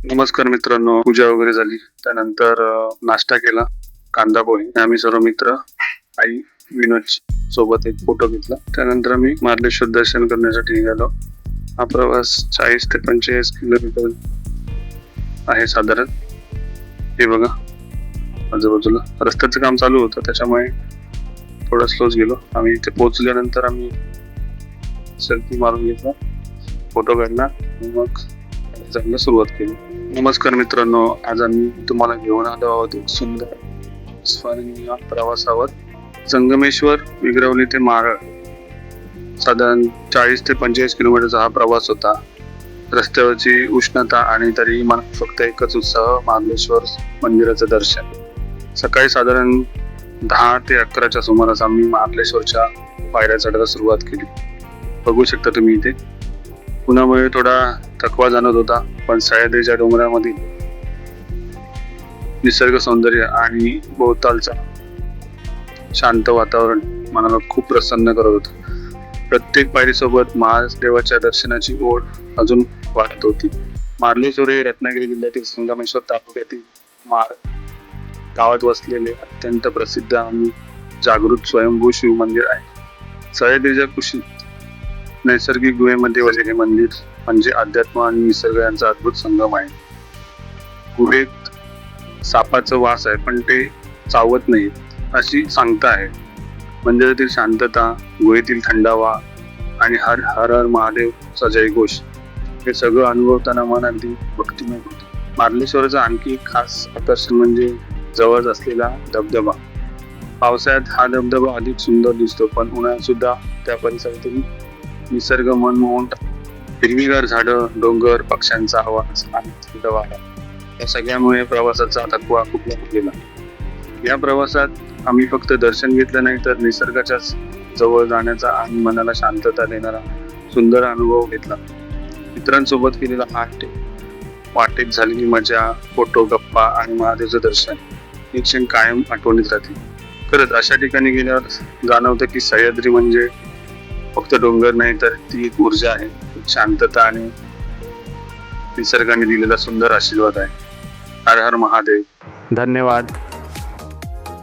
नमस्कार मित्रांनो, पूजा वगैरे झाली. त्यानंतर नाश्ता केला, कांदा पोहे. आम्ही सर्व मित्र, आई, विनोद सोबत एक फोटो घेतला. त्यानंतर आम्ही मार्लेश्वर दर्शन करण्यासाठी निघालो. हा प्रवास 40 ते 45 किलोमीटर आहे साधारण. हे बघा आजूबाजूला रस्त्याचं काम चालू होतं, त्याच्यामुळे थोडा स्लोच गेलो. आम्ही इथे पोहोचल्यानंतर आम्ही सेल्फी मारून घेतला, फोटो काढला आणि मग जायला सुरुवात केली. नमस्कार मित्रांनो, आज आम्ही तुम्हाला घेऊन आलो आहोत एक सुंदर स्मरणीय प्रवासावर. संगमेश्वर, विग्रवली ते मारळ साधारण 40 ते 45 किलोमीटरचा हा प्रवास होता. रस्त्यावरची उष्णता आणि तरी मला फक्त एकच उत्साह, मार्लेश्वर मंदिराचं दर्शन. सकाळी साधारण 10 ते 11च्या सुमारास आम्ही मार्लेश्वरच्या पायऱ्या चढायला सुरुवात केली. बघू शकता तुम्ही इथे. उन्हामुळे थोडा थकवा जाणवत होता, पण सह्याद्रीच्या डोंगरामध्ये निसर्ग सौंदर्य आणि भोवतालचा शांत वातावरण मनाला खूप प्रसन्न करत होतं. प्रत्येक पायरीसोबत महादेवाच्या दर्शनाची ओढ अजून वाढत होती. मार्लेश्वर हे रत्नागिरी जिल्ह्यातील संगमेश्वर तालुक्यातील माळ गावात वसलेले अत्यंत प्रसिद्ध आणि जागृत स्वयंभू शिव मंदिर आहे. सह्याद्रीच्या कुशीत नैसर्गिक गुहेमध्ये वसलेले मंदिर म्हणजे अध्यात्म आणि निसर्ग यांचा अद्भुत संगम आहे. गुहेत सापाचं वास आहे, पण ते चावत नाही अशी सांगता आहे. मंदिरातील शांतता, गुहेतील थंडावा आणि हर हर हर महादेवचा जयघोष हे सगळं अनुभवताना मन अगदी भक्तिमय होते. मार्लेश्वरचं आणखी एक खास आकर्षण म्हणजे जवळ असलेला धबधबा. पावसाळ्यात हा धबधबा अधिक सुंदर दिसतो, पण उन्हाळ्यात सुद्धा त्या परिसरातील निसर्ग मनमोहन. हिरवीगार झाडं, डोंगर, पक्ष्यांचा आवाज आणि थंड वारा या सगळ्यामुळे प्रवासाचा थकवा खूप गेला. या प्रवासात आम्ही फक्त दर्शन घेतलं नाही, तर निसर्गाच्या जवळ जाण्याचा आणि मनाला शांतता देणारा सुंदर अनुभव घेतला. मित्रांसोबत केलेला वाटेत झालेली मजा, फोटो, गप्पा आणि महादेवचं दर्शन हे क्षण कायम आठवणीत राहतील. खरंच अशा ठिकाणी गेल्यावर जाणवतं की सह्याद्री म्हणजे फक्त डोंगर नाही, तर ती एक ऊर्जा आहे, शांतता आणि निसर्गाने दिलेला सुंदर आशीर्वाद आहे. हर हर महादेव. धन्यवाद.